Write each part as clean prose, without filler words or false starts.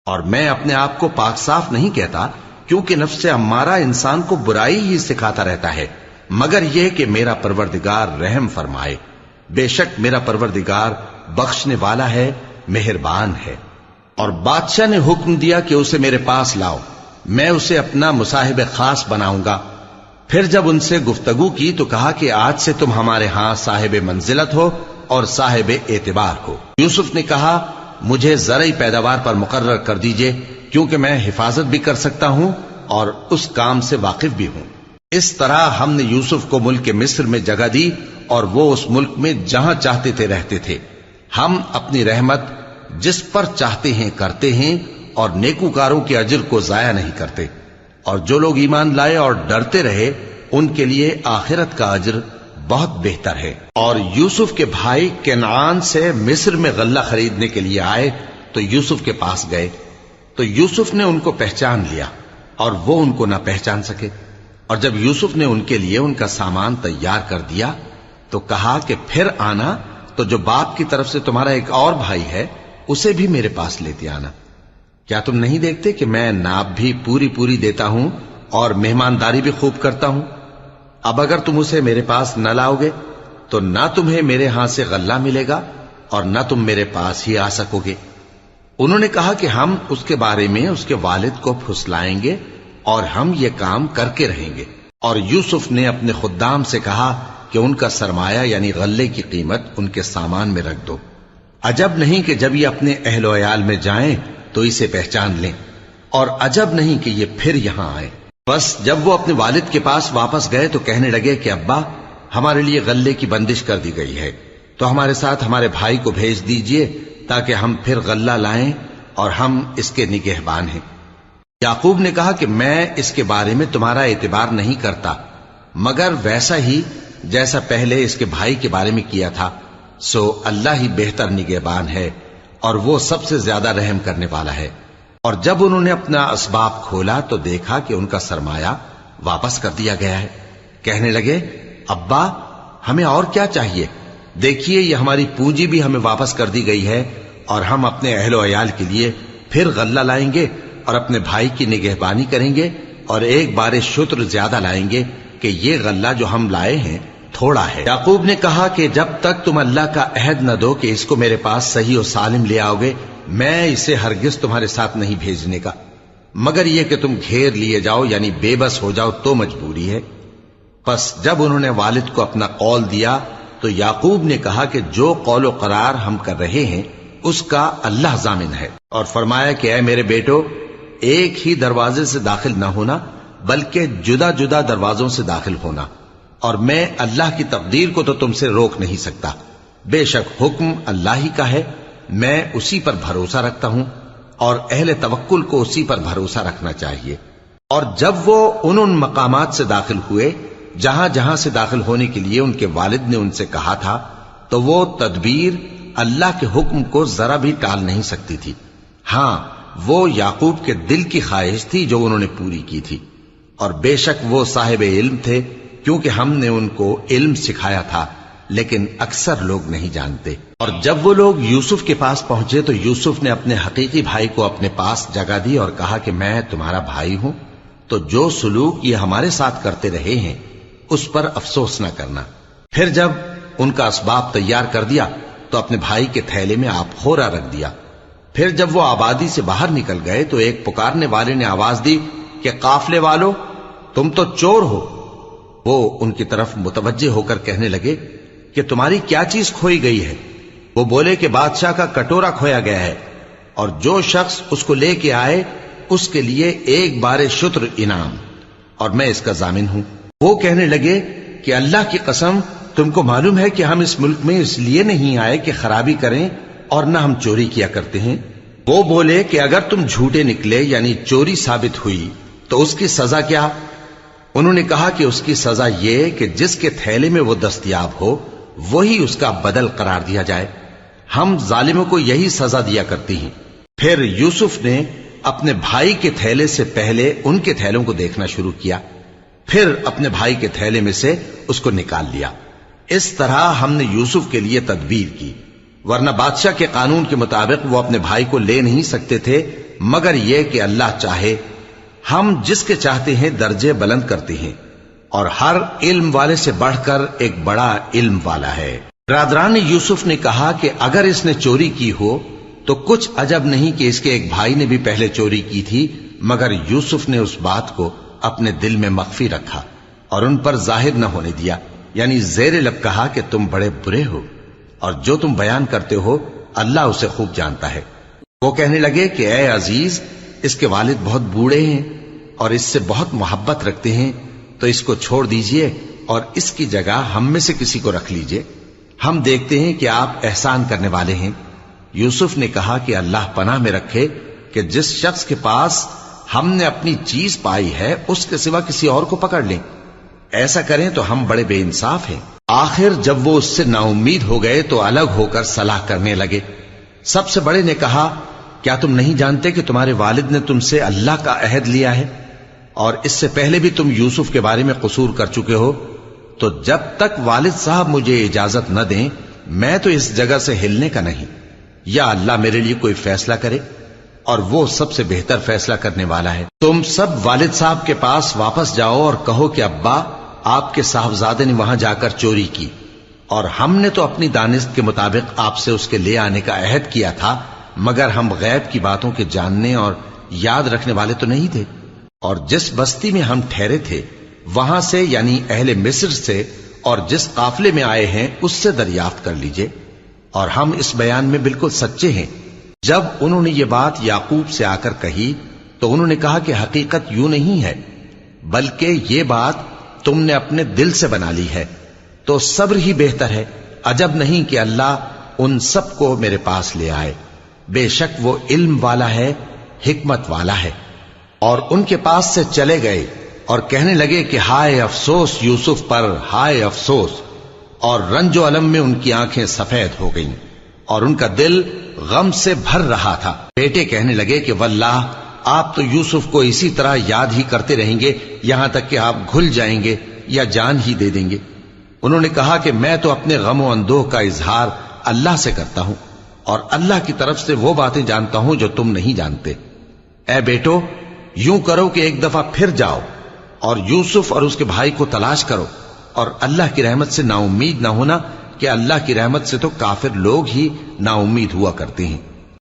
اور میں اپنے آپ کو پاک صاف نہیں کہتا، کیونکہ نفس امارہ انسان کو برائی ہی سکھاتا رہتا ہے، مگر یہ کہ میرا پروردگار رحم فرمائے۔ بے شک میرا پروردگار بخشنے والا ہے، مہربان ہے۔ اور بادشاہ نے حکم دیا کہ اسے میرے پاس لاؤ، میں اسے اپنا مصاحب خاص بناؤں گا۔ پھر جب ان سے گفتگو کی تو کہا کہ آج سے تم ہمارے ہاں صاحب منزلت ہو اور صاحب اعتبار ہو۔ یوسف نے کہا مجھے زرعی پیداوار پر مقرر کر دیجئے، کیونکہ میں حفاظت بھی کر سکتا ہوں اور اس کام سے واقف بھی ہوں۔ اس طرح ہم نے یوسف کو ملک مصر میں جگہ دی اور وہ اس ملک میں جہاں چاہتے تھے رہتے تھے۔ ہم اپنی رحمت جس پر چاہتے ہیں کرتے ہیں اور نیکوکاروں کے اجر کو ضائع نہیں کرتے، اور جو لوگ ایمان لائے اور ڈرتے رہے ان کے لیے آخرت کا اجر بہت بہتر ہے۔ اور یوسف کے بھائی کنعان سے مصر میں غلہ خریدنے کے لیے آئے تو یوسف کے پاس گئے، تو یوسف نے ان کو پہچان لیا اور وہ ان کو نہ پہچان سکے۔ اور جب یوسف نے ان کے لیے ان کا سامان تیار کر دیا تو کہا کہ پھر آنا تو جو باپ کی طرف سے تمہارا ایک اور بھائی ہے اسے بھی میرے پاس لیتے آنا۔ کیا تم نہیں دیکھتے کہ میں ناب بھی پوری پوری دیتا ہوں اور مہمانداری بھی خوب کرتا ہوں؟ اب اگر تم اسے میرے پاس نہ لاؤ گے تو نہ تمہیں میرے ہاں سے غلہ ملے گا اور نہ تم میرے پاس ہی آ سکو گے۔ انہوں نے کہا کہ ہم اس کے بارے میں اس کے والد کو پھسلائیں گے اور ہم یہ کام کر کے رہیں گے۔ اور یوسف نے اپنے خدام سے کہا کہ ان کا سرمایہ یعنی غلے کی قیمت ان کے سامان میں رکھ دو۔ عجب نہیں کہ جب یہ اپنے اہل و عیال میں جائیں تو اسے پہچان لیں، اور عجب نہیں کہ یہ پھر یہاں آئے۔ بس جب وہ اپنے والد کے پاس واپس گئے تو کہنے لگے کہ ابا ہمارے لیے غلے کی بندش کر دی گئی ہے، تو ہمارے ساتھ ہمارے بھائی کو بھیج دیجئے تاکہ ہم پھر غلہ لائیں اور ہم اس کے نگہبان ہیں۔ یعقوب نے کہا کہ میں اس کے بارے میں تمہارا اعتبار نہیں کرتا، مگر ویسا ہی جیسا پہلے اس کے بھائی کے بارے میں کیا تھا، سو اللہ ہی بہتر نگہبان ہے اور وہ سب سے زیادہ رحم کرنے والا ہے۔ اور جب انہوں نے اپنا اسباب کھولا تو دیکھا کہ ان کا سرمایہ واپس کر دیا گیا ہے۔ کہنے لگے ابا ہمیں اور کیا چاہیے؟ دیکھیے یہ ہماری پونجی بھی ہمیں واپس کر دی گئی ہے، اور ہم اپنے اہل و عیال کے لیے پھر غلہ لائیں گے اور اپنے بھائی کی نگہبانی کریں گے، اور ایک بار شتر زیادہ لائیں گے کہ یہ غلہ جو ہم لائے ہیں تھوڑا ہے۔ یعقوب نے کہا کہ جب تک تم اللہ کا عہد نہ دو کہ اس کو میرے پاس صحیح و سالم لے آؤ گے، میں اسے ہرگز تمہارے ساتھ نہیں بھیجنے کا، مگر یہ کہ تم گھیر لیے جاؤ یعنی بے بس ہو جاؤ تو مجبوری ہے۔ پس جب انہوں نے والد کو اپنا قول دیا تو یعقوب نے کہا کہ جو قول و قرار ہم کر رہے ہیں اس کا اللہ ضامن ہے، اور فرمایا کہ اے میرے بیٹو ایک ہی دروازے سے داخل نہ ہونا بلکہ جدا جدا دروازوں سے داخل ہونا، اور میں اللہ کی تقدیر کو تو تم سے روک نہیں سکتا، بے شک حکم اللہ ہی کا ہے، میں اسی پر بھروسہ رکھتا ہوں، اور اہل توکل کو اسی پر بھروسہ رکھنا چاہیے۔ اور جب وہ ان مقامات سے داخل ہوئے جہاں جہاں سے داخل ہونے کے لیے ان کے والد نے ان سے کہا تھا، تو وہ تدبیر اللہ کے حکم کو ذرا بھی ٹال نہیں سکتی تھی۔ ہاں وہ یعقوب کے دل کی خواہش تھی جو انہوں نے پوری کی تھی، اور بے شک وہ صاحب علم تھے، کیونکہ ہم نے ان کو علم سکھایا تھا، لیکن اکثر لوگ نہیں جانتے۔ اور جب وہ لوگ یوسف کے پاس پہنچے تو یوسف نے اپنے حقیقی بھائی کو اپنے پاس جگہ دی اور کہا کہ میں تمہارا بھائی ہوں، تو جو سلوک یہ ہمارے ساتھ کرتے رہے ہیں اس پر افسوس نہ کرنا۔ پھر جب ان کا اسباب تیار کر دیا تو اپنے بھائی کے تھیلے میں آپ خورا رکھ دیا۔ پھر جب وہ آبادی سے باہر نکل گئے تو ایک پکارنے والے نے آواز دی کہ قافلے والو تم تو چور ہو۔ وہ ان کی طرف متوجہ ہو کر کہنے لگے کہ تمہاری کیا چیز کھوئی گئی ہے؟ وہ بولے کہ بادشاہ کا کٹورا کھویا گیا ہے، اور جو شخص اس کو لے کے آئے اس کے لیے ایک بار شتر انعام، اور میں اس کا ضامن ہوں۔ وہ کہنے لگے کہ اللہ کی قسم تم کو معلوم ہے کہ ہم اس ملک میں اس لیے نہیں آئے کہ خرابی کریں اور نہ ہم چوری کیا کرتے ہیں۔ وہ بولے کہ اگر تم جھوٹے نکلے یعنی چوری ثابت ہوئی تو اس کی سزا کیا؟ انہوں نے کہا کہ اس کی سزا یہ کہ جس کے تھیلے میں وہ دستیاب ہو وہی اس کا بدل قرار دیا جائے، ہم ظالموں کو یہی سزا دیا کرتی ہیں۔ پھر یوسف نے اپنے بھائی کے تھیلے سے پہلے ان کے تھیلوں کو دیکھنا شروع کیا، پھر اپنے بھائی کے تھیلے میں سے اس کو نکال لیا۔ اس طرح ہم نے یوسف کے لیے تدبیر کی، ورنہ بادشاہ کے قانون کے مطابق وہ اپنے بھائی کو لے نہیں سکتے تھے مگر یہ کہ اللہ چاہے ہم جس کے چاہتے ہیں درجے بلند کرتے ہیں، اور ہر علم والے سے بڑھ کر ایک بڑا علم والا ہے۔ برادران یوسف نے کہا کہ اگر اس نے چوری کی ہو تو کچھ عجب نہیں کہ اس کے ایک بھائی نے بھی پہلے چوری کی تھی، مگر یوسف نے اس بات کو اپنے دل میں مخفی رکھا اور ان پر ظاہر نہ ہونے دیا، یعنی زیر لب کہا کہ تم بڑے برے ہو اور جو تم بیان کرتے ہو اللہ اسے خوب جانتا ہے۔ وہ کہنے لگے کہ اے عزیز، اس کے والد بہت بوڑھے ہیں اور اس سے بہت محبت رکھتے ہیں، تو اس کو چھوڑ دیجئے اور اس کی جگہ ہم میں سے کسی کو رکھ لیجئے، ہم دیکھتے ہیں کہ آپ احسان کرنے والے ہیں۔ یوسف نے کہا کہ اللہ پناہ میں رکھے کہ جس شخص کے پاس ہم نے اپنی چیز پائی ہے اس کے سوا کسی اور کو پکڑ لیں، ایسا کریں تو ہم بڑے بے انصاف ہیں۔ آخر جب وہ اس سے نا امید ہو گئے تو الگ ہو کر صلاح کرنے لگے۔ سب سے بڑے نے کہا، کیا تم نہیں جانتے کہ تمہارے والد نے تم سے اللہ کا عہد لیا ہے اور اس سے پہلے بھی تم یوسف کے بارے میں قصور کر چکے ہو؟ تو جب تک والد صاحب مجھے اجازت نہ دیں میں تو اس جگہ سے ہلنے کا نہیں، یا اللہ میرے لیے کوئی فیصلہ کرے، اور وہ سب سے بہتر فیصلہ کرنے والا ہے۔ تم سب والد صاحب کے پاس واپس جاؤ اور کہو کہ ابا، آپ کے صاحبزادے نے وہاں جا کر چوری کی، اور ہم نے تو اپنی دانست کے مطابق آپ سے اس کے لے آنے کا عہد کیا تھا، مگر ہم غیب کی باتوں کے جاننے اور یاد رکھنے والے تو نہیں تھے، اور جس بستی میں ہم ٹھہرے تھے وہاں سے، یعنی اہل مصر سے، اور جس قافلے میں آئے ہیں اس سے دریافت کر لیجئے، اور ہم اس بیان میں بالکل سچے ہیں۔ جب انہوں نے یہ بات یعقوب سے آ کر کہی تو انہوں نے کہا کہ حقیقت یوں نہیں ہے، بلکہ یہ بات تم نے اپنے دل سے بنا لی ہے، تو صبر ہی بہتر ہے۔ عجب نہیں کہ اللہ ان سب کو میرے پاس لے آئے، بے شک وہ علم والا ہے، حکمت والا ہے۔ اور ان کے پاس سے چلے گئے اور کہنے لگے کہ ہائے افسوس یوسف پر، ہائے افسوس، اور رنج و الم میں ان کی آنکھیں سفید ہو گئیں اور ان کا دل غم سے بھر رہا تھا۔ بیٹے کہنے لگے کہ واللہ آپ تو یوسف کو اسی طرح یاد ہی کرتے رہیں گے یہاں تک کہ آپ گھل جائیں گے یا جان ہی دے دیں گے۔ انہوں نے کہا کہ میں تو اپنے غم و اندوہ کا اظہار اللہ سے کرتا ہوں، اور اللہ کی طرف سے وہ باتیں جانتا ہوں جو تم نہیں جانتے۔ اے بیٹو، یوں کرو کہ ایک دفعہ پھر جاؤ اور یوسف اور اس کے بھائی کو تلاش کرو، اور اللہ کی رحمت سے نا امید نہ ہونا کہ اللہ کی رحمت سے تو کافر لوگ ہی نا امید ہوا کرتے ہیں۔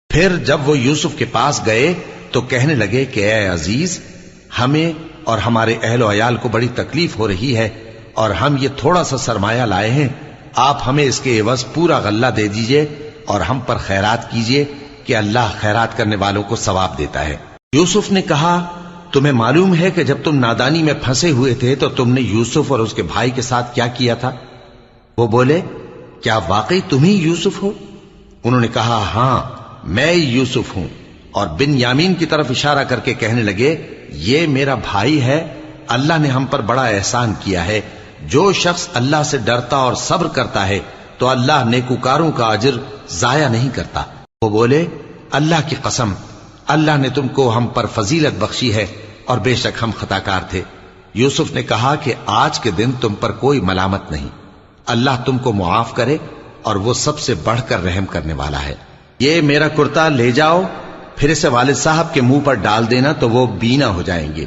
پھر جب وہ یوسف کے پاس گئے تو کہنے لگے کہ اے عزیز، ہمیں اور ہمارے اہل و عیال کو بڑی تکلیف ہو رہی ہے، اور ہم یہ تھوڑا سا سرمایہ لائے ہیں، آپ ہمیں اس کے عوض پورا غلہ دے دیجئے اور ہم پر خیرات کیجئے کہ اللہ خیرات کرنے والوں کو ثواب دیتا ہے۔ یوسف نے کہا، تمہیں معلوم ہے کہ جب تم نادانی میں پھنسے ہوئے تھے تو تم نے یوسف اور اس کے بھائی کے ساتھ کیا کیا تھا؟ وہ بولے، کیا واقعی تم ہی یوسف ہو؟ انہوں نے کہا، ہاں میں یوسف ہوں، اور بن یامین کی طرف اشارہ کر کے کہنے لگے، یہ میرا بھائی ہے، اللہ نے ہم پر بڑا احسان کیا ہے۔ جو شخص اللہ سے ڈرتا اور صبر کرتا ہے تو اللہ نیکوکاروں کا اجر ضائع نہیں کرتا۔ وہ بولے، اللہ کی قسم، اللہ نے تم کو ہم پر فضیلت بخشی ہے اور بے شک ہم خطاکار تھے۔ یوسف نے کہا کہ آج کے دن تم پر کوئی ملامت نہیں، اللہ تم کو معاف کرے، اور وہ سب سے بڑھ کر رحم کرنے والا ہے۔ یہ میرا کرتا لے جاؤ، پھر اسے والد صاحب کے منہ پر ڈال دینا تو وہ بینا ہو جائیں گے،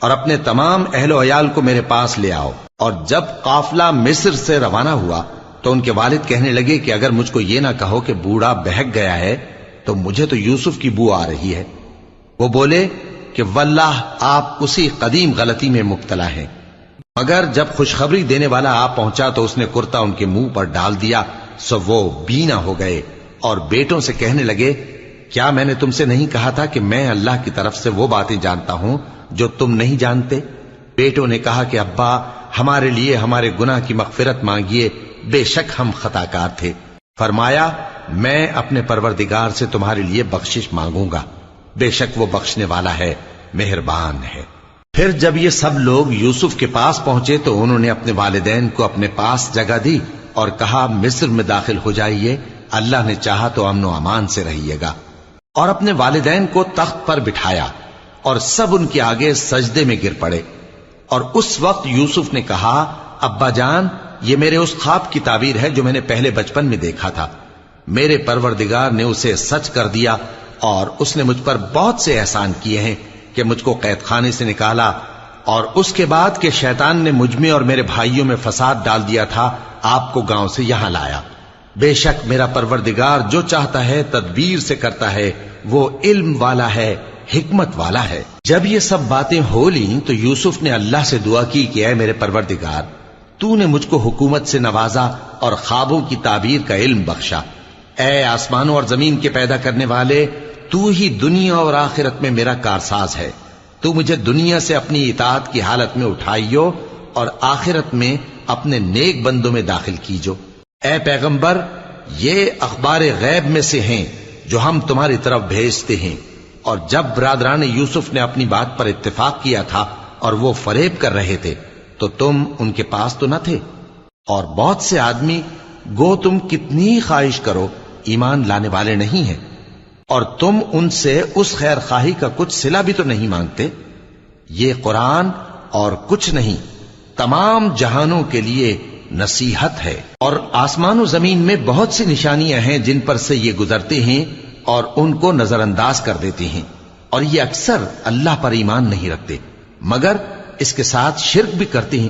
اور اپنے تمام اہل و عیال کو میرے پاس لے آؤ۔ اور جب قافلہ مصر سے روانہ ہوا تو ان کے والد کہنے لگے کہ اگر مجھ کو یہ نہ کہو کہ بوڑھا بہک گیا ہے تو مجھے تو یوسف کی بو آ رہی ہے۔ وہ بولے کہ واللہ آپ اسی قدیم غلطی میں مبتلا ہیں۔ مگر جب خوشخبری دینے والا آپ پہنچا تو اس نے کرتا ان کے منہ پر ڈال دیا، سو وہ بینا ہو گئے، اور بیٹوں سے کہنے لگے، کیا میں نے تم سے نہیں کہا تھا کہ میں اللہ کی طرف سے وہ باتیں جانتا ہوں جو تم نہیں جانتے؟ بیٹوں نے کہا کہ ابا، ہمارے لیے ہمارے گناہ کی مغفرت مانگیے، بے شک ہم خطاکار تھے۔ فرمایا، میں اپنے پروردگار سے تمہارے لیے بخشش مانگوں گا، بے شک وہ بخشنے والا ہے، مہربان ہے۔ پھر جب یہ سب لوگ یوسف کے پاس پہنچے تو انہوں نے اپنے والدین کو اپنے پاس جگہ دی اور کہا، مصر میں داخل ہو جائیے، اللہ نے چاہا تو امن و امان سے رہیے گا۔ اور اپنے والدین کو تخت پر بٹھایا اور سب ان کے آگے سجدے میں گر پڑے۔ اور اس وقت یوسف نے کہا، ابا جان، یہ میرے اس خواب کی تعبیر ہے جو میں نے پہلے بچپن میں دیکھا تھا، میرے پروردگار نے اسے سچ کر دیا اور اس نے مجھ پر بہت سے احسان کیے ہیں کہ مجھ کو قید خانے سے نکالا، اور اس کے بعد کہ شیطان نے مجھ میں اور میرے بھائیوں میں فساد ڈال دیا تھا، آپ کو گاؤں سے یہاں لایا۔ بے شک میرا پروردگار جو چاہتا ہے تدبیر سے کرتا ہے، وہ علم والا ہے، حکمت والا ہے۔ جب یہ سب باتیں ہو لیں تو یوسف نے اللہ سے دعا کی کہ اے میرے پروردگار، تو نے مجھ کو حکومت سے نوازا اور خوابوں کی تعبیر کا علم بخشا۔ اے آسمانوں اور زمین کے پیدا کرنے والے، تو ہی دنیا اور آخرت میں میرا کارساز ہے۔ تو مجھے دنیا سے اپنی اطاعت کی حالت میں اٹھائیو اور آخرت میں اپنے نیک بندوں میں داخل کیجو۔ اے پیغمبر، یہ اخبار غیب میں سے ہیں جو ہم تمہاری طرف بھیجتے ہیں۔ اور جب برادران یوسف نے اپنی بات پر اتفاق کیا تھا اور وہ فریب کر رہے تھے تو تم ان کے پاس تو نہ تھے، اور بہت سے آدمی گو تم کتنی خواہش کرو ایمان لانے والے نہیں ہیں، اور تم ان سے اس خیر خواہی کا کچھ صلہ بھی تو نہیں مانگتے۔ یہ قرآن اور کچھ نہیں تمام جہانوں کے لیے نصیحت ہے، اور آسمان و زمین میں بہت سی نشانیاں ہیں جن پر سے یہ گزرتے ہیں اور ان کو نظر انداز کر دیتے ہیں، اور یہ اکثر اللہ پر ایمان نہیں رکھتے مگر اس کے ساتھ شرک بھی کرتے ہیں۔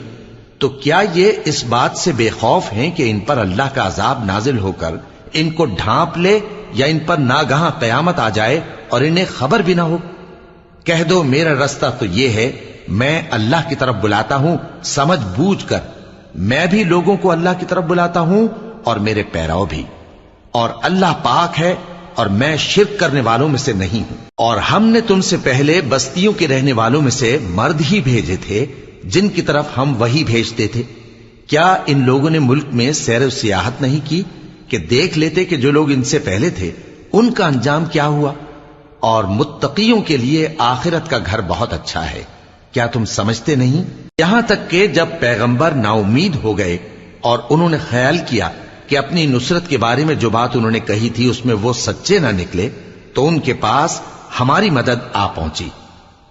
تو کیا یہ اس بات سے بے خوف ہیں کہ ان پر اللہ کا عذاب نازل ہو کر ان کو ڈھانپ لے، یا ان پر ناگہاں قیامت آ جائے اور انہیں خبر بھی نہ ہو؟ کہہ دو میرا رستہ تو یہ ہے، میں اللہ کی طرف بلاتا ہوں سمجھ بوجھ کر، میں بھی لوگوں کو اللہ کی طرف بلاتا ہوں اور میرے پیراؤ بھی، اور اللہ پاک ہے اور میں شرک کرنے والوں میں سے نہیں ہوں۔ اور ہم نے تم سے پہلے بستیوں کے رہنے والوں میں سے مرد ہی بھیجے تھے جن کی طرف ہم وہی بھیجتے تھے۔ کیا ان لوگوں نے ملک میں سیر و سیاحت نہیں کی کہ دیکھ لیتے کہ جو لوگ ان سے پہلے تھے ان کا انجام کیا ہوا؟ اور متقیوں کے لیے آخرت کا گھر بہت اچھا ہے، کیا تم سمجھتے نہیں؟ یہاں تک کہ جب پیغمبر نا امید ہو گئے اور انہوں نے خیال کیا کہ اپنی نصرت کے بارے میں جو بات انہوں نے کہی تھی اس میں وہ سچے نہ نکلے، تو ان کے پاس ہماری مدد آ پہنچی،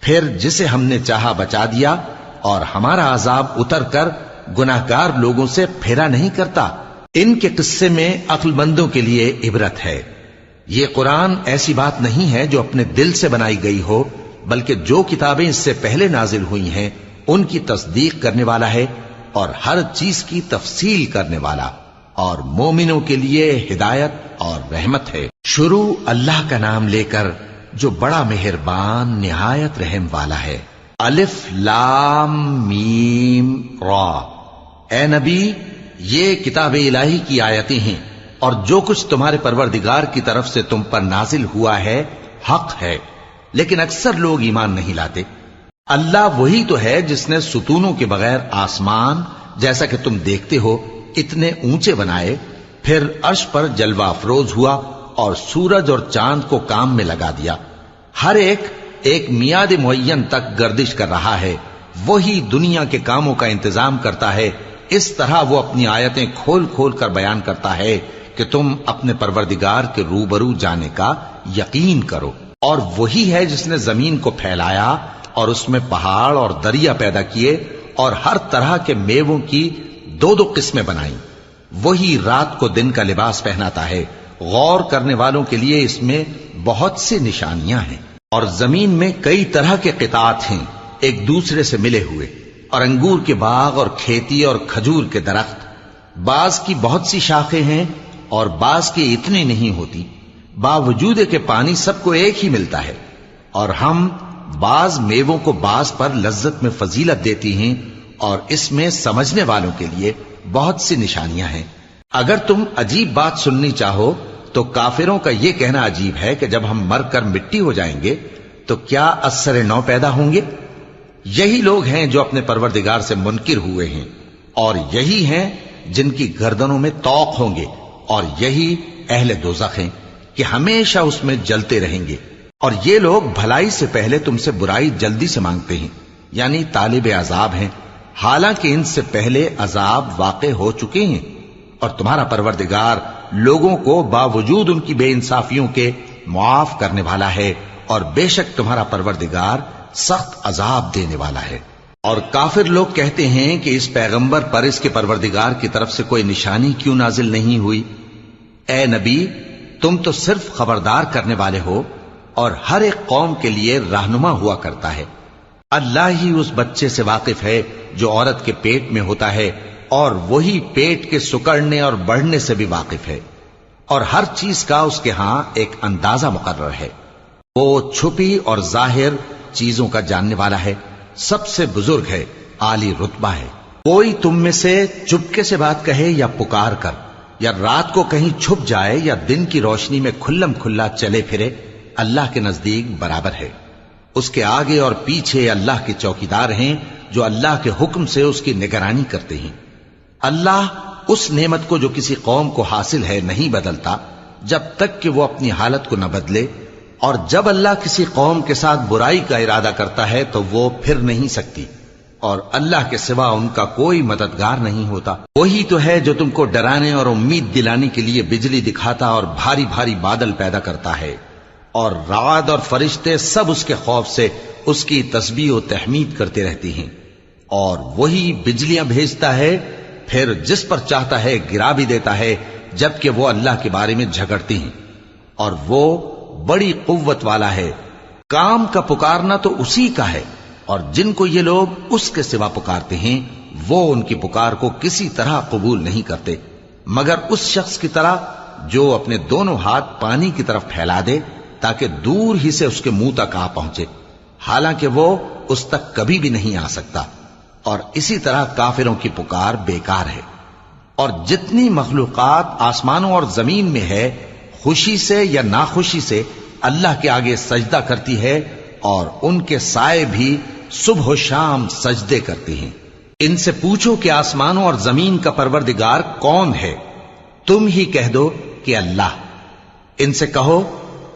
پھر جسے ہم نے چاہا بچا دیا، اور ہمارا عذاب اتر کر گناہگار لوگوں سے پھیرا نہیں کرتا۔ ان کے قصے میں عقل مندوں کے لیے عبرت ہے۔ یہ قرآن ایسی بات نہیں ہے جو اپنے دل سے بنائی گئی ہو، بلکہ جو کتابیں اس سے پہلے نازل ہوئی ہیں ان کی تصدیق کرنے والا ہے اور ہر چیز کی تفصیل کرنے والا، اور مومنوں کے لیے ہدایت اور رحمت ہے۔ شروع اللہ کا نام لے کر جو بڑا مہربان نہایت رحم والا ہے۔ الف لام میم را۔ اے نبی، یہ کتاب الہی کی آیتیں ہیں، اور جو کچھ تمہارے پروردگار کی طرف سے تم پر نازل ہوا ہے حق ہے، لیکن اکثر لوگ ایمان نہیں لاتے۔ اللہ وہی تو ہے جس نے ستونوں کے بغیر آسمان جیسا کہ تم دیکھتے ہو اتنے اونچے بنائے، پھر عرش پر جلوہ افروز ہوا اور سورج اور چاند کو کام میں لگا دیا، ہر ایک میعاد معین تک گردش کر رہا ہے۔ وہی دنیا کے کاموں کا انتظام کرتا ہے، اس طرح وہ اپنی آیتیں کھول کھول کر بیان کرتا ہے کہ تم اپنے پروردگار کے روبرو جانے کا یقین کرو۔ اور وہی ہے جس نے زمین کو پھیلایا اور اس میں پہاڑ اور دریا پیدا کیے اور ہر طرح کے میووں کی دو دو قسمیں بنائیں۔ وہی رات کو دن کا لباس پہناتا ہے، غور کرنے والوں کے لیے اس میں بہت سی نشانیاں ہیں۔ اور زمین میں کئی طرح کے قطعات ہیں ایک دوسرے سے ملے ہوئے، اور انگور کے باغ اور کھیتی اور کھجور کے درخت، بعض کی بہت سی شاخیں ہیں اور بعض کی اتنی نہیں ہوتی، باوجود کہ پانی سب کو ایک ہی ملتا ہے۔ اور ہم بعض میووں کو بعض پر لذت میں فضیلت دیتی ہیں، اور اس میں سمجھنے والوں کے لیے بہت سی نشانیاں ہیں۔ اگر تم عجیب بات سننی چاہو تو کافروں کا یہ کہنا عجیب ہے کہ جب ہم مر کر مٹی ہو جائیں گے تو کیا از سر نو پیدا ہوں گے؟ یہی لوگ ہیں جو اپنے پروردگار سے منکر ہوئے ہیں، اور یہی ہیں جن کی گردنوں میں طوق ہوں گے، اور یہی اہل دوزخ ہیں کہ ہمیشہ اس میں جلتے رہیں گے۔ اور یہ لوگ بھلائی سے پہلے تم سے برائی جلدی سے مانگتے ہیں، یعنی طالب عذاب ہیں، حالانکہ ان سے پہلے عذاب واقع ہو چکے ہیں۔ اور تمہارا پروردگار لوگوں کو باوجود ان کی بے انصافیوں کے معاف کرنے والا ہے، اور بے شک تمہارا پروردگار سخت عذاب دینے والا ہے۔ اور کافر لوگ کہتے ہیں کہ اس پیغمبر پر اس کے پروردگار کی طرف سے کوئی نشانی کیوں نازل نہیں ہوئی؟ اے نبی، تم تو صرف خبردار کرنے والے ہو، اور ہر ایک قوم کے لیے رہنما ہوا کرتا ہے۔ اللہ ہی اس بچے سے واقف ہے جو عورت کے پیٹ میں ہوتا ہے، اور وہی پیٹ کے سکڑنے اور بڑھنے سے بھی واقف ہے، اور ہر چیز کا اس کے ہاں ایک اندازہ مقرر ہے۔ وہ چھپی اور ظاہر چیزوں کا جاننے والا ہے، سب سے بزرگ ہے، عالی رتبہ ہے۔ کوئی تم میں سے چپکے سے بات کہے یا پکار کر، یا رات کو کہیں چھپ جائے یا دن کی روشنی میں کھلم کھلا چلے پھرے، اللہ کے نزدیک برابر ہے۔ اس کے آگے اور پیچھے اللہ کے چوکیدار ہیں جو اللہ کے حکم سے اس کی نگرانی کرتے ہیں۔ اللہ اس نعمت کو جو کسی قوم کو حاصل ہے نہیں بدلتا جب تک کہ وہ اپنی حالت کو نہ بدلے، اور جب اللہ کسی قوم کے ساتھ برائی کا ارادہ کرتا ہے تو وہ پھر نہیں سکتی، اور اللہ کے سوا ان کا کوئی مددگار نہیں ہوتا۔ وہی تو ہے جو تم کو ڈرانے اور امید دلانے کے لیے بجلی دکھاتا اور بھاری بھاری بادل پیدا کرتا ہے، اور رعد اور فرشتے سب اس کے خوف سے اس کی تسبیح و تحمید کرتے رہتے ہیں۔ اور وہی بجلیاں بھیجتا ہے، پھر جس پر چاہتا ہے گرا بھی دیتا ہے، جبکہ وہ اللہ کے بارے میں جھگڑتے ہیں، اور وہ بڑی قوت والا ہے۔ کام کا پکارنا تو اسی کا ہے، اور جن کو یہ لوگ اس کے سوا پکارتے ہیں وہ ان کی پکار کو کسی طرح قبول نہیں کرتے، مگر اس شخص کی طرح جو اپنے دونوں ہاتھ پانی کی طرف پھیلا دے تاکہ دور ہی سے اس کے منہ تک آ پہنچے، حالانکہ وہ اس تک کبھی بھی نہیں آ سکتا۔ اور اسی طرح کافروں کی پکار بیکار ہے۔ اور جتنی مخلوقات آسمانوں اور زمین میں ہے، خوشی سے یا ناخوشی سے اللہ کے آگے سجدہ کرتی ہے، اور ان کے سائے بھی صبح و شام سجدے کرتے ہیں۔ ان سے پوچھو کہ آسمانوں اور زمین کا پروردگار کون ہے؟ تم ہی کہہ دو کہ اللہ۔ ان سے کہو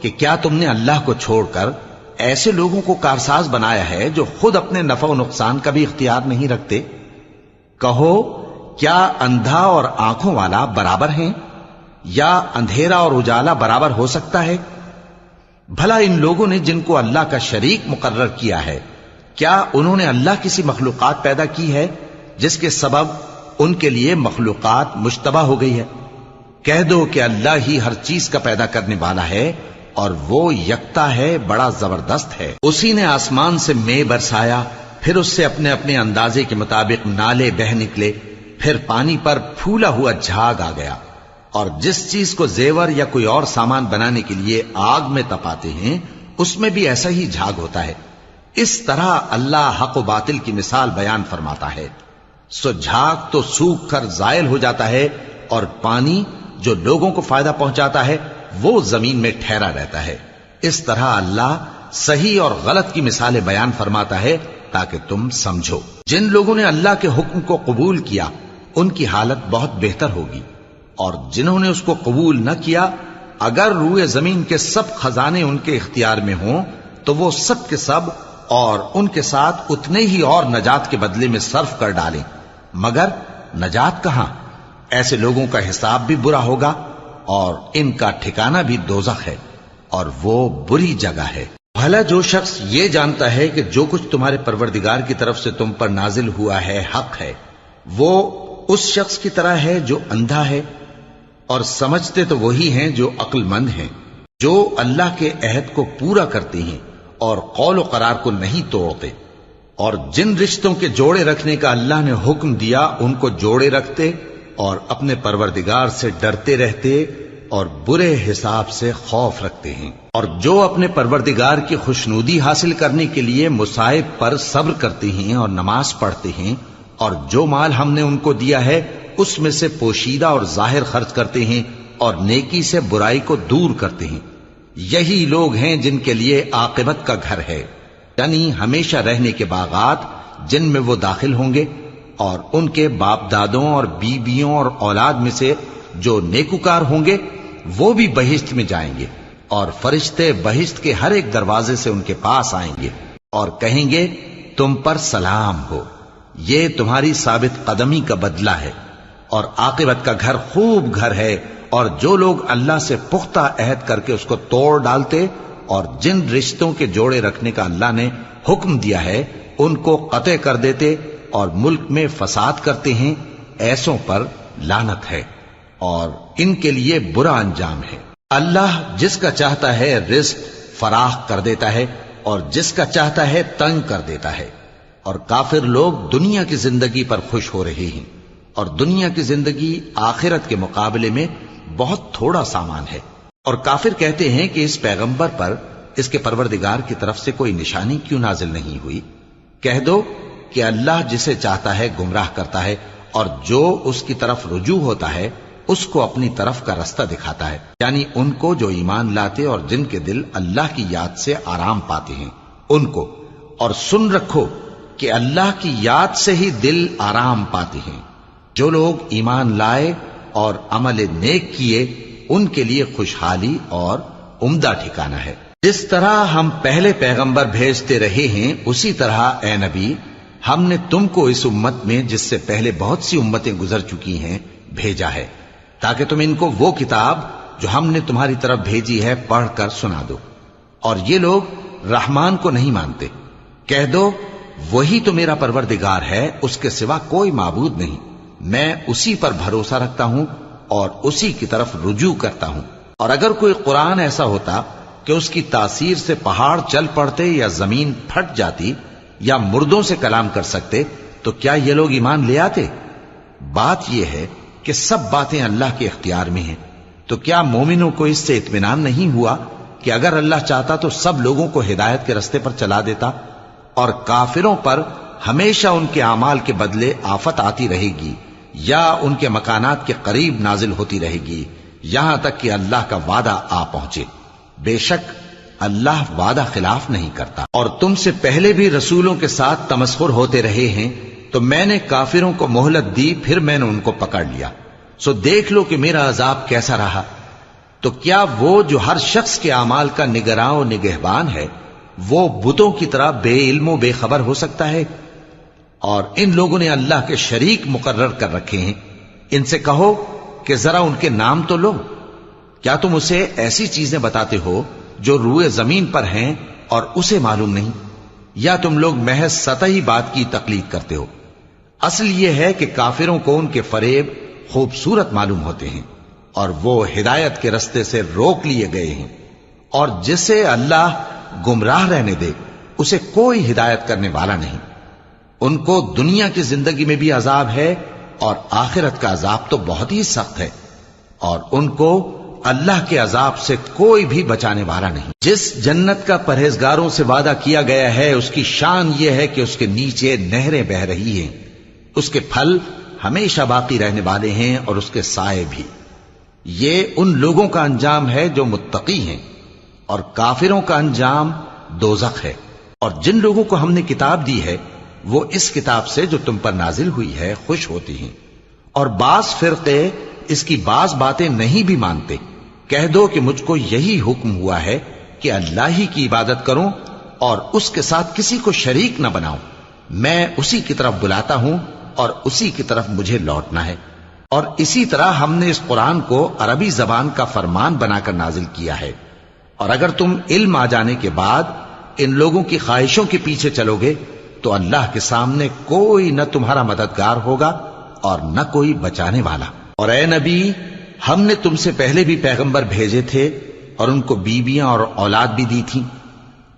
کہ کیا تم نے اللہ کو چھوڑ کر ایسے لوگوں کو کارساز بنایا ہے جو خود اپنے نفع و نقصان کا بھی اختیار نہیں رکھتے؟ کہو کیا اندھا اور آنکھوں والا برابر ہیں، یا اندھیرا اور اجالا برابر ہو سکتا ہے؟ بھلا ان لوگوں نے جن کو اللہ کا شریک مقرر کیا ہے، کیا انہوں نے اللہ کسی مخلوقات پیدا کی ہے جس کے سبب ان کے لیے مخلوقات مشتبہ ہو گئی ہے؟ کہہ دو کہ اللہ ہی ہر چیز کا پیدا کرنے والا ہے، اور وہ یکتا ہے، بڑا زبردست ہے۔ اسی نے آسمان سے مے برسایا، پھر اس سے اپنے اپنے اندازے کے مطابق نالے بہ نکلے، پھر پانی پر پھولا ہوا جھاگ آ گیا۔ اور جس چیز کو زیور یا کوئی اور سامان بنانے کے لیے آگ میں تپاتے ہیں اس میں بھی ایسا ہی جھاگ ہوتا ہے۔ اس طرح اللہ حق و باطل کی مثال بیان فرماتا ہے۔ سو جھاگ تو سوکھ کر زائل ہو جاتا ہے، اور پانی جو لوگوں کو فائدہ پہنچاتا ہے وہ زمین میں ٹھہرا رہتا ہے۔ اس طرح اللہ صحیح اور غلط کی مثالیں بیان فرماتا ہے تاکہ تم سمجھو۔ جن لوگوں نے اللہ کے حکم کو قبول کیا ان کی حالت بہت بہتر ہوگی، اور جنہوں نے اس کو قبول نہ کیا، اگر روئے زمین کے سب خزانے ان کے اختیار میں ہوں تو وہ سب کے سب اور ان کے ساتھ اتنے ہی اور نجات کے بدلے میں صرف کر ڈالیں، مگر نجات کہاں؟ ایسے لوگوں کا حساب بھی برا ہوگا، اور ان کا ٹھکانہ بھی دوزخ ہے، اور وہ بری جگہ ہے۔ بھلا جو شخص یہ جانتا ہے کہ جو کچھ تمہارے پروردگار کی طرف سے تم پر نازل ہوا ہے حق ہے، وہ اس شخص کی طرح ہے جو اندھا ہے؟ اور سمجھتے تو وہی ہیں جو عقل مند ہیں، جو اللہ کے عہد کو پورا کرتے ہیں اور قول و قرار کو نہیں توڑتے، اور جن رشتوں کے جوڑے رکھنے کا اللہ نے حکم دیا ان کو جوڑے رکھتے، اور اپنے پروردگار سے ڈرتے رہتے اور برے حساب سے خوف رکھتے ہیں، اور جو اپنے پروردگار کی خوشنودی حاصل کرنے کے لیے مصائب پر صبر کرتے ہیں اور نماز پڑھتے ہیں، اور جو مال ہم نے ان کو دیا ہے اس میں سے پوشیدہ اور ظاہر خرچ کرتے ہیں، اور نیکی سے برائی کو دور کرتے ہیں۔ یہی لوگ ہیں جن کے لیے عاقبت کا گھر ہے، یعنی ہمیشہ رہنے کے باغات جن میں وہ داخل ہوں گے، اور ان کے باپ دادوں اور بیویوں اور اولاد میں سے جو نیکوکار ہوں گے وہ بھی بہشت میں جائیں گے، اور فرشتے بہشت کے ہر ایک دروازے سے ان کے پاس آئیں گے اور کہیں گے تم پر سلام ہو، یہ تمہاری ثابت قدمی کا بدلہ ہے، اور عاقبت کا گھر خوب گھر ہے۔ اور جو لوگ اللہ سے پختہ عہد کر کے اس کو توڑ ڈالتے اور جن رشتوں کے جوڑے رکھنے کا اللہ نے حکم دیا ہے ان کو قطع کر دیتے اور ملک میں فساد کرتے ہیں، ایسوں پر لعنت ہے اور ان کے لیے برا انجام ہے۔ اللہ جس کا چاہتا ہے رزق فراخ کر دیتا ہے اور جس کا چاہتا ہے تنگ کر دیتا ہے۔ اور کافر لوگ دنیا کی زندگی پر خوش ہو رہے ہیں، اور دنیا کی زندگی آخرت کے مقابلے میں بہت تھوڑا سامان ہے۔ اور کافر کہتے ہیں کہ اس پیغمبر پر اس کے پروردگار کی طرف سے کوئی نشانی کیوں نازل نہیں ہوئی؟ کہہ دو کہ اللہ جسے چاہتا ہے گمراہ کرتا ہے، اور جو اس کی طرف رجوع ہوتا ہے اس کو اپنی طرف کا رستہ دکھاتا ہے، یعنی ان کو جو ایمان لاتے اور جن کے دل اللہ کی یاد سے آرام پاتے ہیں ان کو۔ اور سن رکھو کہ اللہ کی یاد سے ہی دل آرام پاتے ہیں۔ جو لوگ ایمان لائے اور عمل نیک کیے ان کے لیے خوشحالی اور عمدہ ٹھکانہ ہے۔ جس طرح ہم پہلے پیغمبر بھیجتے رہے ہیں اسی طرح اے نبی ہم نے تم کو اس امت میں جس سے پہلے بہت سی امتیں گزر چکی ہیں بھیجا ہے، تاکہ تم ان کو وہ کتاب جو ہم نے تمہاری طرف بھیجی ہے پڑھ کر سنا دو۔ اور یہ لوگ رحمان کو نہیں مانتے۔ کہہ دو وہی تو میرا پروردگار ہے، اس کے سوا کوئی معبود نہیں، میں اسی پر بھروسہ رکھتا ہوں اور اسی کی طرف رجوع کرتا ہوں۔ اور اگر کوئی قرآن ایسا ہوتا کہ اس کی تاثیر سے پہاڑ چل پڑتے یا زمین پھٹ جاتی یا مردوں سے کلام کر سکتے تو کیا یہ لوگ ایمان لے آتے؟ بات یہ ہے کہ سب باتیں اللہ کے اختیار میں ہیں، تو کیا مومنوں کو اس سے اطمینان نہیں ہوا کہ اگر اللہ چاہتا تو سب لوگوں کو ہدایت کے رستے پر چلا دیتا؟ اور کافروں پر ہمیشہ ان کے اعمال کے بدلے آفت آتی رہے گی یا ان کے مکانات کے قریب نازل ہوتی رہے گی یہاں تک کہ اللہ کا وعدہ آ پہنچے۔ بے شک اللہ وعدہ خلاف نہیں کرتا۔ اور تم سے پہلے بھی رسولوں کے ساتھ تمسخر ہوتے رہے ہیں، تو میں نے کافروں کو مہلت دی، پھر میں نے ان کو پکڑ لیا، سو دیکھ لو کہ میرا عذاب کیسا رہا۔ تو کیا وہ جو ہر شخص کے اعمال کا نگراں و نگہبان ہے وہ بتوں کی طرح بے علم و بے خبر ہو سکتا ہے؟ اور ان لوگوں نے اللہ کے شریک مقرر کر رکھے ہیں۔ ان سے کہو کہ ذرا ان کے نام تو لو۔ کیا تم اسے ایسی چیزیں بتاتے ہو جو روئے زمین پر ہیں اور اسے معلوم نہیں، یا تم لوگ محض سطحی بات کی تقلید کرتے ہو؟ اصل یہ ہے کہ کافروں کو ان کے فریب خوبصورت معلوم ہوتے ہیں اور وہ ہدایت کے رستے سے روک لیے گئے ہیں، اور جسے اللہ گمراہ رہنے دے اسے کوئی ہدایت کرنے والا نہیں۔ ان کو دنیا کی زندگی میں بھی عذاب ہے اور آخرت کا عذاب تو بہت ہی سخت ہے، اور ان کو اللہ کے عذاب سے کوئی بھی بچانے والا نہیں۔ جس جنت کا پرہیزگاروں سے وعدہ کیا گیا ہے اس کی شان یہ ہے کہ اس کے نیچے نہریں بہ رہی ہیں، اس کے پھل ہمیشہ باقی رہنے والے ہیں اور اس کے سائے بھی۔ یہ ان لوگوں کا انجام ہے جو متقی ہیں، اور کافروں کا انجام دوزخ ہے۔ اور جن لوگوں کو ہم نے کتاب دی ہے وہ اس کتاب سے جو تم پر نازل ہوئی ہے خوش ہوتی ہیں، اور بعض فرقے اس کی بعض باتیں نہیں بھی مانتے۔ کہہ دو کہ مجھ کو یہی حکم ہوا ہے کہ اللہ ہی کی عبادت کروں اور اس کے ساتھ کسی کو شریک نہ بناؤں، میں اسی کی طرف بلاتا ہوں اور اسی کی طرف مجھے لوٹنا ہے۔ اور اسی طرح ہم نے اس قرآن کو عربی زبان کا فرمان بنا کر نازل کیا ہے، اور اگر تم علم آ جانے کے بعد ان لوگوں کی خواہشوں کے پیچھے چلو گے تو اللہ کے سامنے کوئی نہ تمہارا مددگار ہوگا اور نہ کوئی بچانے والا۔ اور اے نبی ہم نے تم سے پہلے بھی پیغمبر بھیجے تھے اور ان کو بیویاں اور اولاد بھی دی تھی،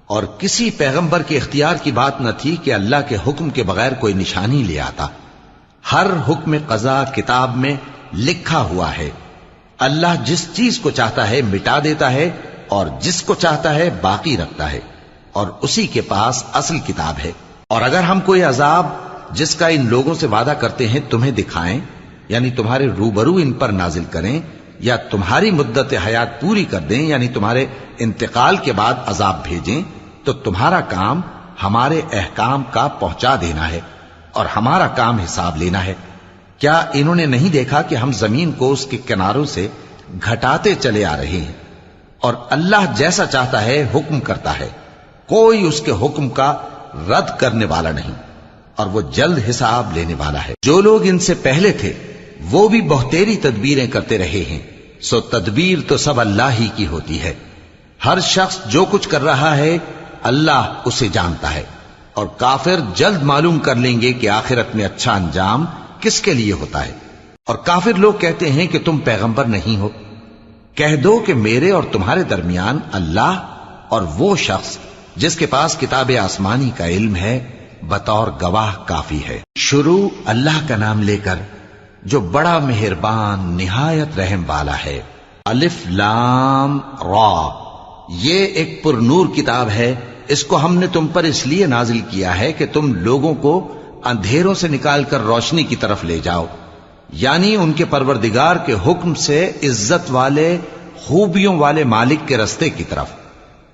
اور کسی پیغمبر کے اختیار کی بات نہ تھی کہ اللہ کے حکم کے بغیر کوئی نشانی لے آتا۔ ہر حکم قضا کتاب میں لکھا ہوا ہے۔ اللہ جس چیز کو چاہتا ہے مٹا دیتا ہے اور جس کو چاہتا ہے باقی رکھتا ہے، اور اسی کے پاس اصل کتاب ہے۔ اور اگر ہم کوئی عذاب جس کا ان لوگوں سے وعدہ کرتے ہیں تمہیں دکھائیں، یعنی تمہارے روبرو ان پر نازل کریں، یا تمہاری مدت حیات پوری کر دیں یعنی تمہارے انتقال کے بعد عذاب بھیجیں، تو تمہارا کام ہمارے احکام کا پہنچا دینا ہے اور ہمارا کام حساب لینا ہے۔ کیا انہوں نے نہیں دیکھا کہ ہم زمین کو اس کے کناروں سے گھٹاتے چلے آ رہے ہیں، اور اللہ جیسا چاہتا ہے حکم کرتا ہے، کوئی اس کے حکم کا رد کرنے والا نہیں، اور وہ جلد حساب لینے والا ہے۔ جو لوگ ان سے پہلے تھے وہ بھی بہتیری تدبیریں کرتے رہے ہیں، سو تدبیر تو سب اللہ ہی کی ہوتی ہے۔ ہر شخص جو کچھ کر رہا ہے اللہ اسے جانتا ہے، اور کافر جلد معلوم کر لیں گے کہ آخرت میں اچھا انجام کس کے لیے ہوتا ہے۔ اور کافر لوگ کہتے ہیں کہ تم پیغمبر نہیں ہو۔ کہہ دو کہ میرے اور تمہارے درمیان اللہ اور وہ شخص جس کے پاس کتاب آسمانی کا علم ہے بطور گواہ کافی ہے۔ شروع اللہ کا نام لے کر جو بڑا مہربان نہایت رحم والا ہے۔ الف لام را، یہ ایک پر نور کتاب ہے، اس کو ہم نے تم پر اس لیے نازل کیا ہے کہ تم لوگوں کو اندھیروں سے نکال کر روشنی کی طرف لے جاؤ، یعنی ان کے پروردگار کے حکم سے عزت والے خوبیوں والے مالک کے راستے کی طرف،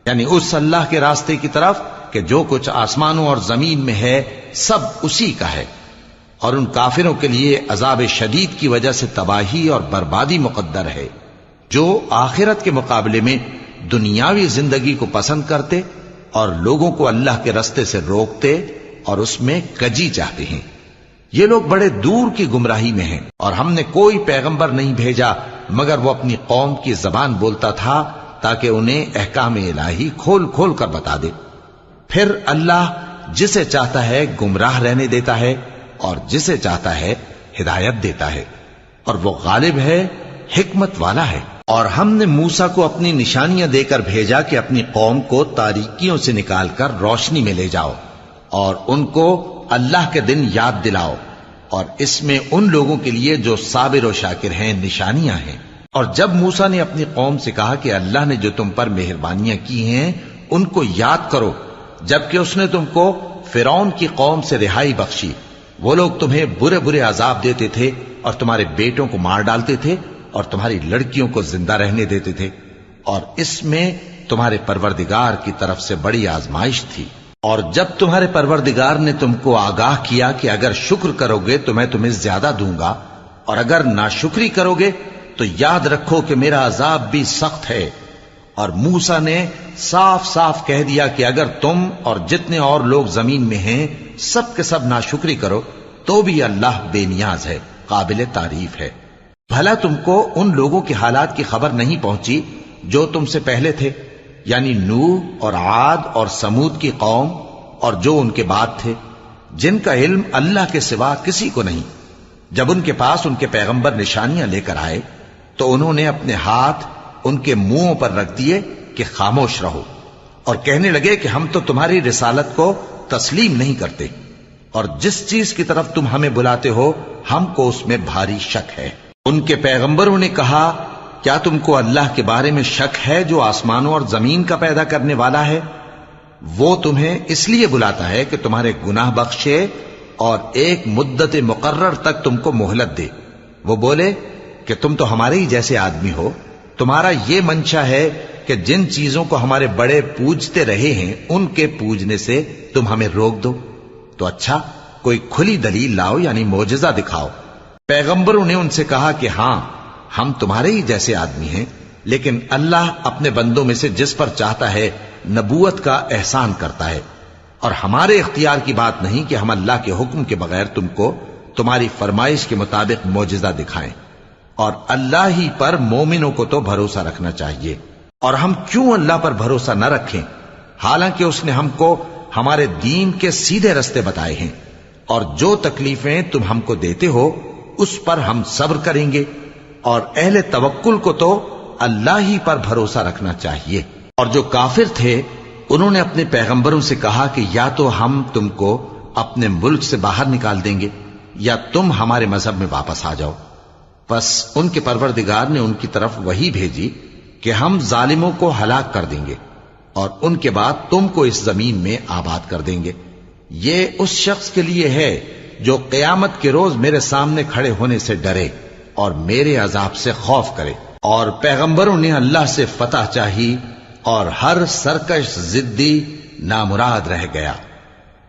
یعنی اس اللہ کے راستے کی طرف کہ جو کچھ آسمانوں اور زمین میں ہے سب اسی کا ہے، اور ان کافروں کے لیے عذاب شدید کی وجہ سے تباہی اور بربادی مقدر ہے، جو آخرت کے مقابلے میں دنیاوی زندگی کو پسند کرتے اور لوگوں کو اللہ کے راستے سے روکتے اور اس میں کجی چاہتے ہیں۔ یہ لوگ بڑے دور کی گمراہی میں ہیں، اور ہم نے کوئی پیغمبر نہیں بھیجا مگر وہ اپنی قوم کی زبان بولتا تھا تاکہ انہیں احکام الہی کھول کھول کر بتا دے۔ پھر اللہ جسے چاہتا ہے گمراہ رہنے دیتا ہے اور جسے چاہتا ہے ہدایت دیتا ہے، اور وہ غالب ہے، حکمت والا ہے۔ اور ہم نے موسیٰ کو اپنی نشانیاں دے کر بھیجا کہ اپنی قوم کو تاریکیوں سے نکال کر روشنی میں لے جاؤ اور ان کو اللہ کے دن یاد دلاؤ، اور اس میں ان لوگوں کے لیے جو صابر و شاکر ہیں نشانیاں ہیں۔ اور جب موسیٰ نے اپنی قوم سے کہا کہ اللہ نے جو تم پر مہربانیاں کی ہیں ان کو یاد کرو، جبکہ اس نے تم کو فرعون کی قوم سے رہائی بخشی، وہ لوگ تمہیں برے برے عذاب دیتے تھے اور تمہارے بیٹوں کو مار ڈالتے تھے اور تمہاری لڑکیوں کو زندہ رہنے دیتے تھے، اور اس میں تمہارے پروردگار کی طرف سے بڑی آزمائش تھی۔ اور جب تمہارے پروردگار نے تم کو آگاہ کیا کہ اگر شکر کرو گے تو میں تمہیں زیادہ دوں گا، اور اگر ناشکری کرو گے تو یاد رکھو کہ میرا عذاب بھی سخت ہے۔ اور موسیٰ نے صاف صاف کہہ دیا کہ اگر تم اور جتنے اور لوگ زمین میں ہیں سب کے سب ناشکری کرو تو بھی اللہ بے نیاز ہے، قابل تعریف ہے۔ بھلا تم کو ان لوگوں کے حالات کی خبر نہیں پہنچی جو تم سے پہلے تھے، یعنی نوح اور عاد اور سمود کی قوم اور جو ان کے بعد تھے، جن کا علم اللہ کے سوا کسی کو نہیں۔ جب ان کے پاس ان کے پیغمبر نشانیاں لے کر آئے تو انہوں نے اپنے ہاتھ ان کے منہوں پر رکھ دیے کہ خاموش رہو، اور کہنے لگے کہ ہم تو تمہاری رسالت کو تسلیم نہیں کرتے، اور جس چیز کی طرف تم ہمیں بلاتے ہو ہم کو اس میں بھاری شک ہے۔ ان کے پیغمبروں نے کہا، کیا تم کو اللہ کے بارے میں شک ہے جو آسمانوں اور زمین کا پیدا کرنے والا ہے؟ وہ تمہیں اس لیے بلاتا ہے کہ تمہارے گناہ بخشے اور ایک مدت مقرر تک تم کو مہلت دے۔ وہ بولے کہ تم تو ہمارے ہی جیسے آدمی ہو، تمہارا یہ منشا ہے کہ جن چیزوں کو ہمارے بڑے پوجتے رہے ہیں ان کے پوجنے سے تم ہمیں روک دو، تو اچھا کوئی کھلی دلیل لاؤ، یعنی معجزہ دکھاؤ۔ پیغمبروں نے ان سے کہا کہ ہاں ہم تمہارے ہی جیسے آدمی ہیں، لیکن اللہ اپنے بندوں میں سے جس پر چاہتا ہے نبوت کا احسان کرتا ہے، اور ہمارے اختیار کی بات نہیں کہ ہم اللہ کے حکم کے بغیر تم کو تمہاری فرمائش کے مطابق معجزہ دکھائیں، اور اللہ ہی پر مومنوں کو تو بھروسہ رکھنا چاہیے۔ اور ہم کیوں اللہ پر بھروسہ نہ رکھیں حالانکہ اس نے ہم کو ہمارے دین کے سیدھے رستے بتائے ہیں، اور جو تکلیفیں تم ہم کو دیتے ہو اس پر ہم صبر کریں گے، اور اہل توکل کو تو اللہ ہی پر بھروسہ رکھنا چاہیے۔ اور جو کافر تھے انہوں نے اپنے پیغمبروں سے کہا کہ یا تو ہم تم کو اپنے ملک سے باہر نکال دیں گے یا تم ہمارے مذہب میں واپس آ جاؤ۔ پس ان کے پروردگار نے ان کی طرف وحی بھیجی کہ ہم ظالموں کو ہلاک کر دیں گے اور ان کے بعد تم کو اس زمین میں آباد کر دیں گے۔ یہ اس شخص کے لیے ہے جو قیامت کے روز میرے سامنے کھڑے ہونے سے ڈرے اور میرے عذاب سے خوف کرے۔ اور پیغمبروں نے اللہ سے فتح چاہی اور ہر سرکش ضدی نامراد رہ گیا۔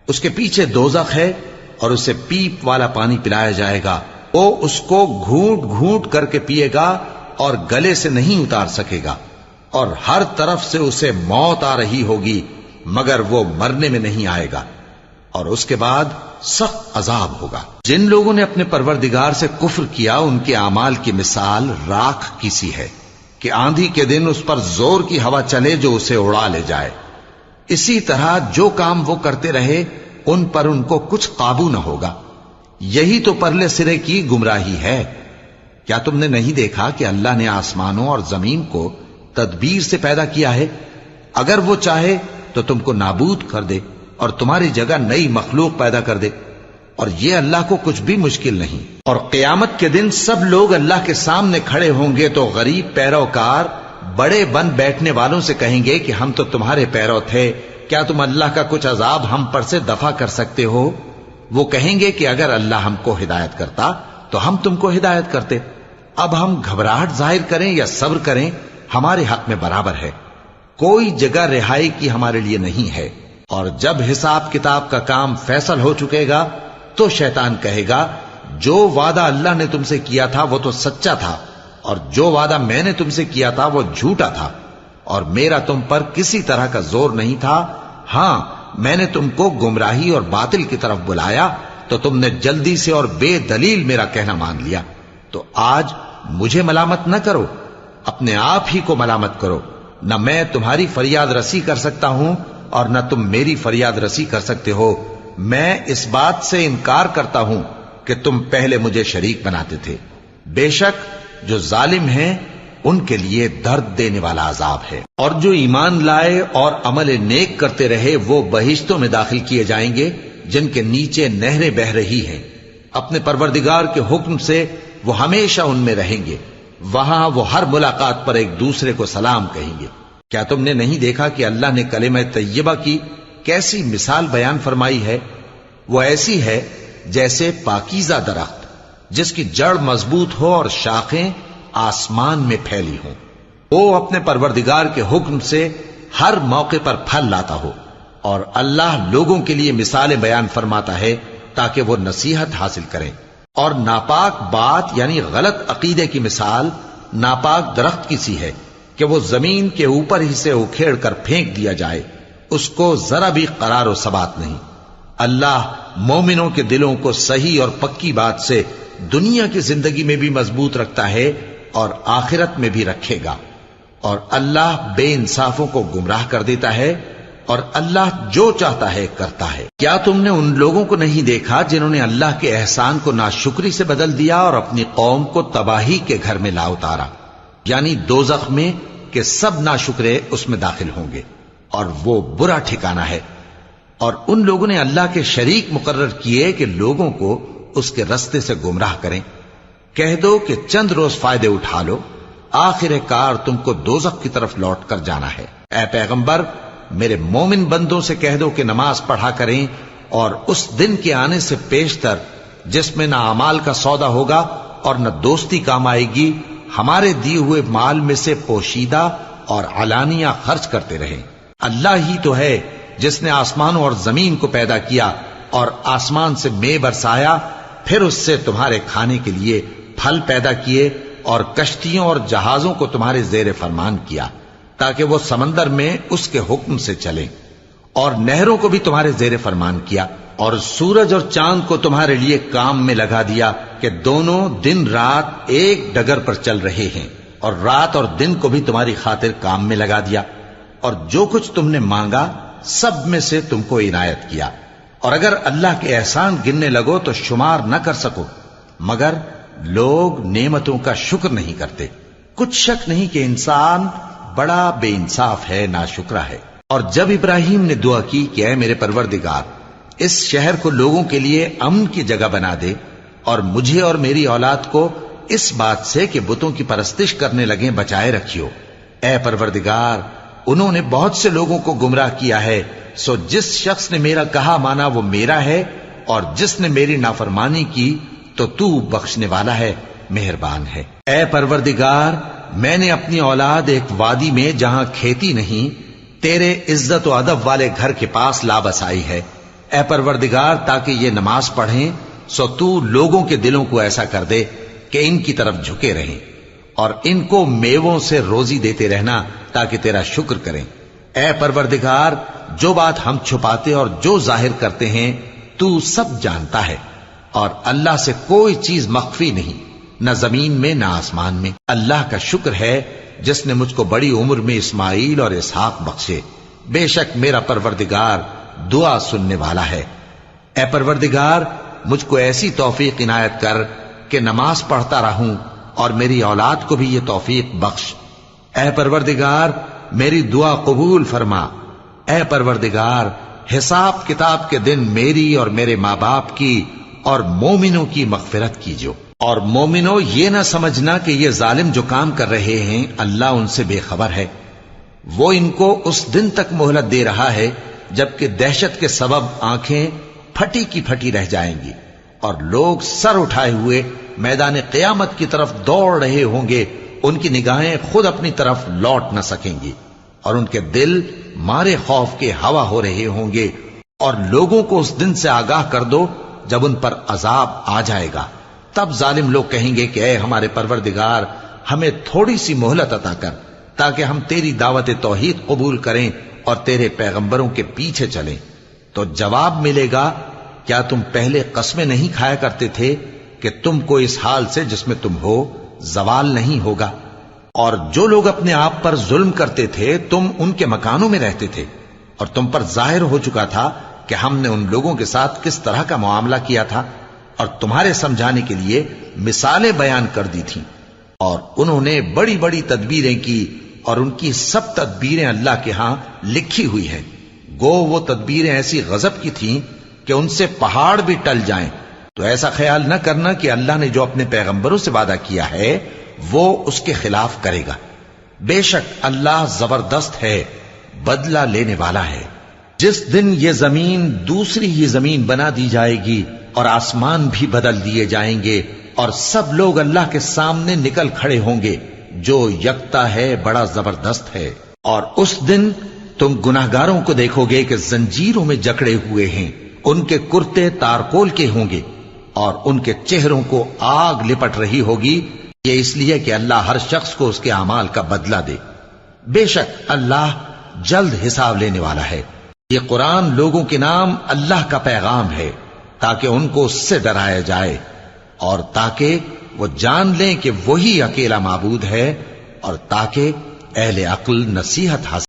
اس کے پیچھے دوزخ ہے اور اسے پیپ والا پانی پلایا جائے گا، وہ اس کو گھونٹ گھونٹ کر کے پیے گا اور گلے سے نہیں اتار سکے گا، اور ہر طرف سے اسے موت آ رہی ہوگی مگر وہ مرنے میں نہیں آئے گا، اور اس کے بعد سخت عذاب ہوگا۔ جن لوگوں نے اپنے پروردگار سے کفر کیا ان کے اعمال کی مثال راکھ کی سی ہے کہ آندھی کے دن اس پر زور کی ہوا چلے جو اسے اڑا لے جائے۔ اسی طرح جو کام وہ کرتے رہے ان پر ان کو کچھ قابو نہ ہوگا۔ یہی تو پرلے سرے کی گمراہی ہے۔ کیا تم نے نہیں دیکھا کہ اللہ نے آسمانوں اور زمین کو تدبیر سے پیدا کیا ہے، اگر وہ چاہے تو تم کو نابود کر دے اور تمہاری جگہ نئی مخلوق پیدا کر دے، اور یہ اللہ کو کچھ بھی مشکل نہیں۔ اور قیامت کے دن سب لوگ اللہ کے سامنے کھڑے ہوں گے تو غریب پیروکار بڑے بن بیٹھنے والوں سے کہیں گے کہ ہم تو تمہارے پیرو تھے، کیا تم اللہ کا کچھ عذاب ہم پر سے دفع کر سکتے ہو؟ وہ کہیں گے کہ اگر اللہ ہم کو ہدایت کرتا تو ہم تم کو ہدایت کرتے۔ اب ہم گھبراہٹ ظاہر کریں یا صبر کریں ہمارے حق میں برابر ہے، کوئی جگہ رہائی کی ہمارے لیے نہیں ہے۔ اور جب حساب کتاب کا کام فیصل ہو چکے گا تو شیطان کہے گا جو وعدہ اللہ نے تم سے کیا تھا وہ تو سچا تھا، اور جو وعدہ میں نے تم سے کیا تھا وہ جھوٹا تھا، اور میرا تم پر کسی طرح کا زور نہیں تھا۔ ہاں، میں نے تم کو گمراہی اور باطل کی طرف بلایا تو تم نے جلدی سے اور بے دلیل میرا کہنا مان لیا، تو آج مجھے ملامت نہ کرو، اپنے آپ ہی کو ملامت کرو۔ نہ میں تمہاری فریاد رسی کر سکتا ہوں اور نہ تم میری فریاد رسی کر سکتے ہو۔ میں اس بات سے انکار کرتا ہوں کہ تم پہلے مجھے شریک بناتے تھے۔ بے شک جو ظالم ہیں ان کے لیے درد دینے والا عذاب ہے۔ اور جو ایمان لائے اور عمل نیک کرتے رہے وہ بہشتوں میں داخل کیے جائیں گے جن کے نیچے نہریں بہ رہی ہیں، اپنے پروردگار کے حکم سے وہ ہمیشہ ان میں رہیں گے، وہاں وہ ہر ملاقات پر ایک دوسرے کو سلام کہیں گے۔ کیا تم نے نہیں دیکھا کہ اللہ نے کلمہ طیبہ کی کیسی مثال بیان فرمائی ہے؟ وہ ایسی ہے جیسے پاکیزہ درخت جس کی جڑ مضبوط ہو اور شاخیں آسمان میں پھیلی ہوں، وہ اپنے پروردگار کے حکم سے ہر موقع پر پھل لاتا ہو۔ اور اللہ لوگوں کے لیے مثالیں بیان فرماتا ہے تاکہ وہ نصیحت حاصل کریں۔ اور ناپاک بات یعنی غلط عقیدے کی مثال ناپاک درخت کی سی ہے کہ وہ زمین کے اوپر ہی سے اکھیڑ کر پھینک دیا جائے، اس کو ذرا بھی قرار و ثبات نہیں۔ اللہ مومنوں کے دلوں کو صحیح اور پکی بات سے دنیا کی زندگی میں بھی مضبوط رکھتا ہے اور آخرت میں بھی رکھے گا۔ اور اللہ بے انصافوں کو گمراہ کر دیتا ہے، اور اللہ جو چاہتا ہے کرتا ہے۔ کیا تم نے ان لوگوں کو نہیں دیکھا جنہوں نے اللہ کے احسان کو ناشکری سے بدل دیا اور اپنی قوم کو تباہی کے گھر میں لا اتارا، یعنی دوزخ میں، کہ سب ناشکرے اس میں داخل ہوں گے اور وہ برا ٹھکانہ ہے۔ اور ان لوگوں نے اللہ کے شریک مقرر کیے کہ لوگوں کو اس کے رستے سے گمراہ کریں۔ کہہ دو کہ چند روز فائدے اٹھا لو، آخر کار تم کو دوزخ کی طرف لوٹ کر جانا ہے۔ اے پیغمبر، میرے مومن بندوں سے کہہ دو کہ نماز پڑھا کریں، اور اس دن کے آنے سے پیشتر جس میں نہ اعمال کا سودا ہوگا اور نہ دوستی کام آئے گی، ہمارے دیے ہوئے مال میں سے پوشیدہ اور علانیہ خرچ کرتے رہیں۔ اللہ ہی تو ہے جس نے آسمانوں اور زمین کو پیدا کیا اور آسمان سے مے برسایا، پھر اس سے تمہارے کھانے کے لیے پھل پیدا کیے اور کشتیوں اور جہازوں کو تمہارے زیر فرمان کیا تاکہ وہ سمندر میں اس کے حکم سے چلیں، اور نہروں کو بھی تمہارے زیر فرمان کیا، اور سورج اور چاند کو تمہارے لیے کام میں لگا دیا کہ دونوں دن رات ایک ڈگر پر چل رہے ہیں، اور رات اور دن کو بھی تمہاری خاطر کام میں لگا دیا، اور جو کچھ تم نے مانگا سب میں سے تم کو عنایت کیا۔ اور اگر اللہ کے احسان گننے لگو تو شمار نہ کر سکو، مگر لوگ نعمتوں کا شکر نہیں کرتے۔ کچھ شک نہیں کہ انسان بڑا بے انصاف ہے، ناشکرا ہے۔ اور جب ابراہیم نے دعا کی کہ اے میرے پروردگار، اس شہر کو لوگوں کے لیے امن کی جگہ بنا دے، اور مجھے اور میری اولاد کو اس بات سے کہ بتوں کی پرستش کرنے لگیں بچائے رکھیو۔ اے پروردگار، انہوں نے بہت سے لوگوں کو گمراہ کیا ہے، سو جس شخص نے میرا کہا مانا وہ میرا ہے، اور جس نے میری نافرمانی کی تو تو بخشنے والا ہے، مہربان ہے۔ اے پروردگار، میں نے اپنی اولاد ایک وادی میں جہاں کھیتی نہیں، تیرے عزت و ادب والے گھر کے پاس لا بسائی ہے۔ اے پروردگار، تاکہ یہ نماز پڑھیں، سو تو لوگوں کے دلوں کو ایسا کر دے کہ ان کی طرف جھکے رہیں، اور ان کو میووں سے روزی دیتے رہنا تاکہ تیرا شکر کریں۔ اے پروردگار، جو بات ہم چھپاتے اور جو ظاہر کرتے ہیں تو سب جانتا ہے، اور اللہ سے کوئی چیز مخفی نہیں، نہ زمین میں نہ آسمان میں۔ اللہ کا شکر ہے جس نے مجھ کو بڑی عمر میں اسماعیل اور اسحاق بخشے، بے شک میرا پروردگار دعا سننے والا ہے۔ اے پروردگار، مجھ کو ایسی توفیق عنایت کر کہ نماز پڑھتا رہوں، اور میری اولاد کو بھی یہ توفیق بخش۔ اے پروردگار، میری دعا قبول فرما۔ اے پروردگار، حساب کتاب کے دن میری اور میرے ماں باپ کی اور مومنوں کی مغفرت کیجو۔ اور مومنوں، یہ نہ سمجھنا کہ یہ ظالم جو کام کر رہے ہیں اللہ ان سے بے خبر ہے۔ وہ ان کو اس دن تک مہلت دے رہا ہے جبکہ دہشت کے سبب آنکھیں پھٹی کی پھٹی رہ جائیں گی اور لوگ سر اٹھائے ہوئے میدان قیامت کی طرف دوڑ رہے ہوں گے۔ ان کی نگاہیں خود اپنی طرف لوٹ نہ سکیں گی اور ان کے دل مارے خوف کے ہوا ہو رہے ہوں گے۔ اور لوگوں کو اس دن سے آگاہ کر دو جب ان پر عذاب آ جائے گا۔ تب ظالم لوگ کہیں گے کہ اے ہمارے پروردگار، ہمیں تھوڑی سی مہلت عطا کر تاکہ ہم تیری دعوت توحید قبول کریں اور تیرے پیغمبروں کے پیچھے چلیں۔ تو جواب ملے گا، کیا تم پہلے قسمیں نہیں کھایا کرتے تھے کہ تم کو اس حال سے جس میں تم ہو زوال نہیں ہوگا؟ اور جو لوگ اپنے آپ پر ظلم کرتے تھے تم ان کے مکانوں میں رہتے تھے، اور تم پر ظاہر ہو چکا تھا کہ ہم نے ان لوگوں کے ساتھ کس طرح کا معاملہ کیا تھا، اور تمہارے سمجھانے کے لیے مثالیں بیان کر دی تھیں۔ اور انہوں نے بڑی بڑی تدبیریں کی، اور ان کی سب تدبیریں اللہ کے ہاں لکھی ہوئی ہیں۔ گو وہ تدبیریں ایسی غضب کی تھیں کہ ان سے پہاڑ بھی ٹل جائیں۔ تو ایسا خیال نہ کرنا کہ اللہ نے جو اپنے پیغمبروں سے وعدہ کیا ہے وہ اس کے خلاف کرے گا۔ بے شک اللہ زبردست ہے، بدلہ لینے والا ہے۔ جس دن یہ زمین دوسری ہی زمین بنا دی جائے گی اور آسمان بھی بدل دیے جائیں گے اور سب لوگ اللہ کے سامنے نکل کھڑے ہوں گے، جو یکتا ہے بڑا زبردست ہے۔ اور اس دن تم گناہگاروں کو دیکھو گے کہ زنجیروں میں جکڑے ہوئے ہیں، ان کے کرتے تارکول کے ہوں گے اور ان کے چہروں کو آگ لپٹ رہی ہوگی، یہ اس لیے کہ اللہ ہر شخص کو اس کے اعمال کا بدلہ دے۔ بے شک اللہ جلد حساب لینے والا ہے۔ یہ قرآن لوگوں کے نام اللہ کا پیغام ہے تاکہ ان کو اس سے ڈرایا جائے اور تاکہ وہ جان لیں کہ وہی اکیلا معبود ہے، اور تاکہ اہل عقل نصیحت حاصل